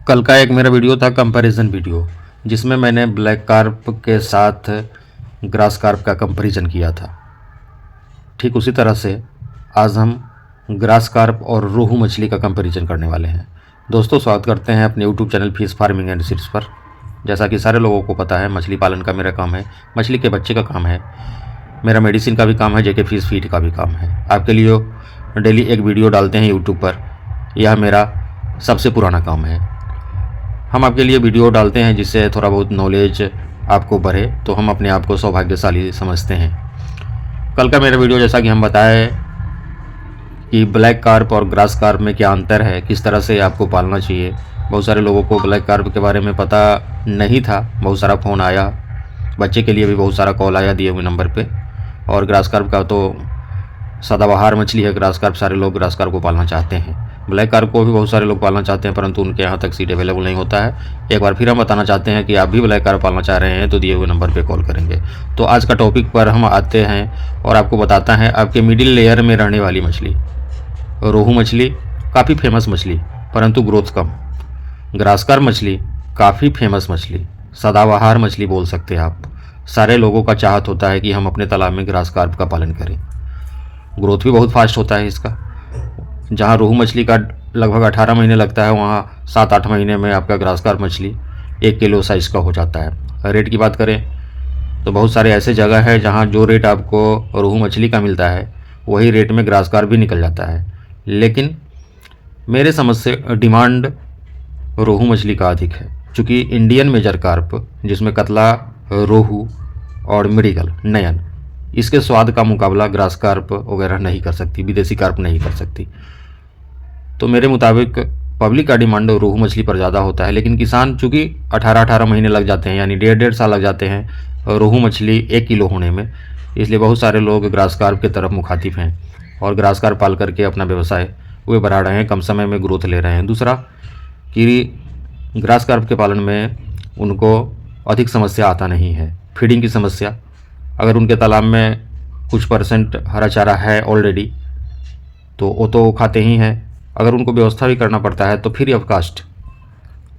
कल का एक मेरा वीडियो था कंपैरिजन वीडियो, जिसमें मैंने ब्लैक कार्प के साथ ग्रास कार्प का कंपैरिजन किया था। ठीक उसी तरह से आज हम ग्रास कार्प और रोहू मछली का कंपैरिजन करने वाले हैं। दोस्तों, स्वागत करते हैं अपने YouTube channel fish farming and seeds पर। जैसा कि सारे लोगों को पता है, मछली पालन का मेरा काम है, मछली के बच्चे का काम है, मेरा मेडिसिन का भी काम है, जेके फिश फीड का भी काम है। आपके लिए डेली एक वीडियो डालते हैं यूट्यूब पर, यह मेरा सबसे पुराना काम है। हम आपके लिए वीडियो डालते हैं जिससे थोड़ा बहुत नॉलेज आपको बढ़े, तो हम अपने आप को सौभाग्यशाली समझते हैं। कल का मेरा वीडियो, जैसा कि हम बताए कि ब्लैक कार्प और ग्रास कार्प में क्या अंतर है, किस तरह से आपको पालना चाहिए। बहुत सारे लोगों को ब्लैक कार्प के बारे में पता नहीं था, बहुत सारा फ़ोन आया, बच्चे के लिए भी बहुत सारा कॉल आया दिए हुए नंबर पे। और ग्रास कार्प का तो सदाबहार मछली है ग्रास कार्प, सारे लोग ग्रास कार्प को पालना चाहते हैं। ब्लैक कार्प को भी बहुत सारे लोग पालना चाहते हैं, परंतु उनके यहाँ तक सीट अवेलेबल नहीं होता है। एक बार फिर हम बताना चाहते हैं कि आप भी ब्लैक कार्प पालना चाह रहे हैं तो दिए हुए नंबर पे कॉल करेंगे। तो आज का टॉपिक पर हम आते हैं और आपको बताता है आपके मिडिल लेयर में रहने वाली मछली रोहू मछली, काफ़ी फेमस मछली परंतु ग्रोथ कम। ग्रास कार्प मछली काफ़ी फेमस मछली, सदाबहार मछली बोल सकते हैं आप। सारे लोगों का चाहत होता है कि हम अपने तालाब में ग्रास कार्प का पालन करें। ग्रोथ भी बहुत फास्ट होता है इसका। जहाँ रोहू मछली का लगभग 18 महीने लगता है, वहाँ 7-8 महीने में आपका ग्रास कार्प मछली 1 किलो साइज़ का हो जाता है। रेट की बात करें तो बहुत सारे ऐसे जगह है जहाँ जो रेट आपको रोहू मछली का मिलता है वही रेट में ग्रास कार्प भी निकल जाता है। लेकिन मेरे समझ से डिमांड रोहू मछली का अधिक है, चूँकि इंडियन मेजर कार्प जिसमें कतला, रोहू और मृगल, नयन, इसके स्वाद का मुकाबला ग्रास कार्प वगैरह नहीं कर सकती, विदेशी कार्प नहीं कर सकती। तो मेरे मुताबिक पब्लिक का डिमांड रोहू मछली पर ज़्यादा होता है। लेकिन किसान, चूँकि 18-18 महीने लग जाते हैं, यानी 1.5 साल लग जाते हैं रोहू मछली 1 किलो होने में, इसलिए बहुत सारे लोग ग्रास कार्प की तरफ मुखातिब हैं और ग्रास कार्प पाल करके अपना व्यवसाय वे बढ़ा रहे हैं, कम समय में ग्रोथ ले रहे हैं। दूसरा कि ग्रास कार्प के पालन में उनको अधिक समस्या आता नहीं है। फीडिंग की समस्या, अगर उनके तालाब में कुछ परसेंट हरा चारा है ऑलरेडी तो वो तो खाते ही हैं। अगर उनको व्यवस्था भी करना पड़ता है तो फ्री ऑफ कास्ट,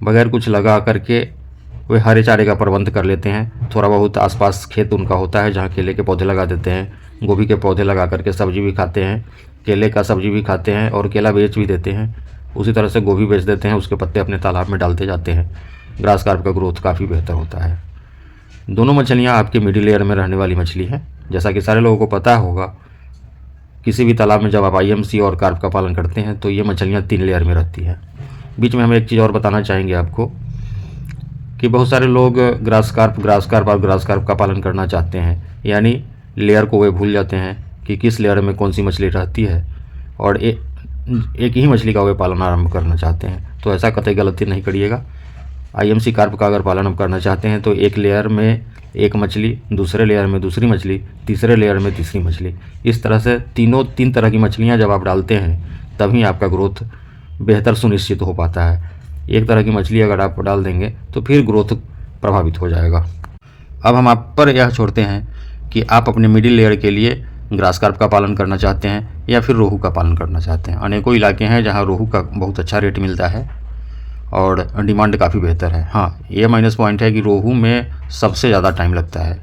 बगैर कुछ लगा करके वे हरे चारे का प्रबंध कर लेते हैं। थोड़ा बहुत आसपास खेत उनका होता है जहाँ केले के पौधे लगा देते हैं, गोभी के पौधे लगा करके सब्जी भी खाते हैं, केले का सब्जी भी खाते हैं और केला बेच भी देते हैं। उसी तरह से गोभी बेच देते हैं, उसके पत्ते अपने तालाब में डालते जाते हैं। ग्रास कार्प का ग्रोथ काफ़ी बेहतर होता है। दोनों मछलियाँ आपके मिडिल लेयर में रहने वाली मछली हैं। जैसा कि सारे लोगों को पता होगा, किसी भी तालाब में जब आप आईएमसी और कार्प का पालन करते हैं तो ये मछलियाँ 3 लेयर में रहती हैं। बीच में हम एक चीज़ और बताना चाहेंगे आपको कि बहुत सारे लोग ग्रास कार्प और ग्रास कार्प का पालन करना चाहते हैं, यानी लेयर को वे भूल जाते हैं कि किस लेयर में कौन सी मछली रहती है और एक ही मछली का वे पालन आरंभ करना चाहते हैं। तो ऐसा कतई गलती नहीं करिएगा। आईएमसी कार्प का अगर पालन हम करना चाहते हैं तो एक लेयर में एक मछली, दूसरे लेयर में दूसरी मछली, तीसरे लेयर में तीसरी मछली, इस तरह से 3 तरह की मछलियां जब आप डालते हैं तभी आपका ग्रोथ बेहतर सुनिश्चित हो पाता है। एक तरह की मछली अगर आप डाल देंगे तो फिर ग्रोथ प्रभावित हो जाएगा। अब हम आप पर यह छोड़ते हैं कि आप अपने मिडिल लेयर के लिए ग्रास कार्प का पालन करना चाहते हैं या फिर रोहू का पालन करना चाहते हैं। अनेकों इलाके हैं जहाँ रोहू का बहुत अच्छा रेट मिलता है और डिमांड काफ़ी बेहतर है। हाँ, ये माइनस पॉइंट है कि रोहू में सबसे ज़्यादा टाइम लगता है।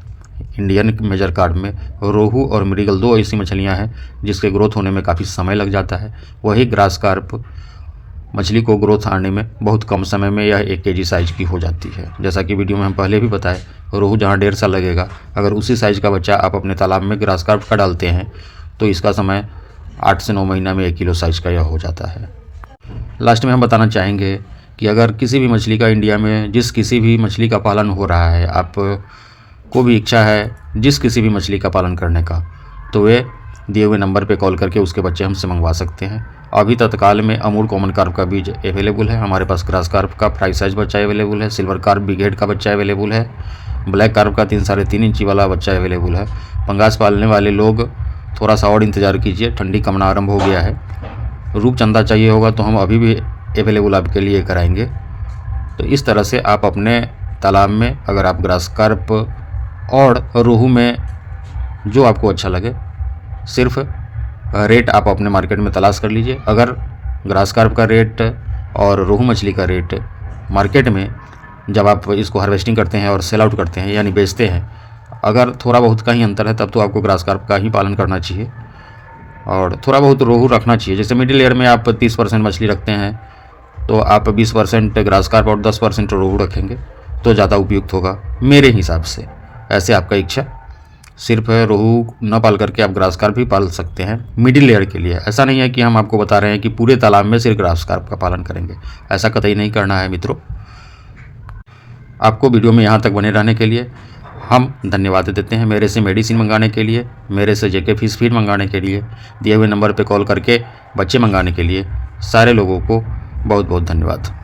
इंडियन मेजर कार्प में रोहू और मृगल 2 ऐसी मछलियाँ हैं जिसके ग्रोथ होने में काफ़ी समय लग जाता है। वही ग्रास कार्प मछली को ग्रोथ आने में बहुत कम समय में यह 1 kg साइज की हो जाती है। जैसा कि वीडियो में हम पहले भी बताए, रोहू जहाँ 1.5 साल लगेगा, अगर उसी साइज़ का बच्चा आप अपने तालाब में ग्रास कार्प का डालते हैं तो इसका समय 8 से 9 महीना में 1 किलो साइज़ का यह हो जाता है। लास्ट में हम बताना चाहेंगे कि अगर किसी भी मछली का इंडिया में किसी भी मछली का पालन हो रहा है, आप को भी इच्छा है किसी भी मछली का पालन करने का, तो वे दिए हुए नंबर पे कॉल करके उसके बच्चे हमसे मंगवा सकते हैं। अभी तत्काल में अमूल कॉमन कार्प का बीज अवेलेबल है हमारे पास, ग्रास कार्प का फ्राई साइज बच्चा अवेलेबल है, सिल्वर कार्प बिग हेड का बच्चा अवेलेबल है, ब्लैक कार्प का 3-3.5 इंची वाला बच्चा अवेलेबल है। पंगास पालने वाले लोग थोड़ा सा और इंतज़ार कीजिए, ठंडी कमना आरंभ हो गया है। रूपचंदा चाहिए होगा तो हम अभी भी अवेलेबल आपके लिए कराएंगे। तो इस तरह से आप अपने तालाब में अगर आप ग्रास कार्प और रोहू में जो आपको अच्छा लगे, सिर्फ रेट आप अपने मार्केट में तलाश कर लीजिए। अगर ग्रास कार्प का रेट और रोहू मछली का रेट मार्केट में जब आप इसको हार्वेस्टिंग करते हैं और सेल आउट करते हैं यानी बेचते हैं, अगर थोड़ा बहुत का ही अंतर है तब तो आपको ग्रास कार्प का ही पालन करना चाहिए और थोड़ा बहुत रोहू रखना चाहिए। जैसे मिडिल ईयर में आप 30% मछली रखते हैं तो आप 20% ग्रास कार्प और 10% रोहू रखेंगे तो ज़्यादा उपयुक्त होगा मेरे हिसाब से। ऐसे आपका इच्छा, सिर्फ रोहू न पाल करके आप ग्रास कार्प भी पाल सकते हैं मिडिल लेयर के लिए। ऐसा नहीं है कि हम आपको बता रहे हैं कि पूरे तालाब में सिर्फ ग्रास कार्प का पालन करेंगे, ऐसा कतई नहीं करना है मित्रों। आपको वीडियो में यहाँ तक बने रहने के लिए हम धन्यवाद देते हैं। मेरे से मेडिसिन मंगाने के लिए, मेरे से जेके फिश फीड मंगाने के लिए, दिए हुए नंबर पर कॉल करके बच्चे मंगाने के लिए सारे लोगों को बहुत बहुत धन्यवाद।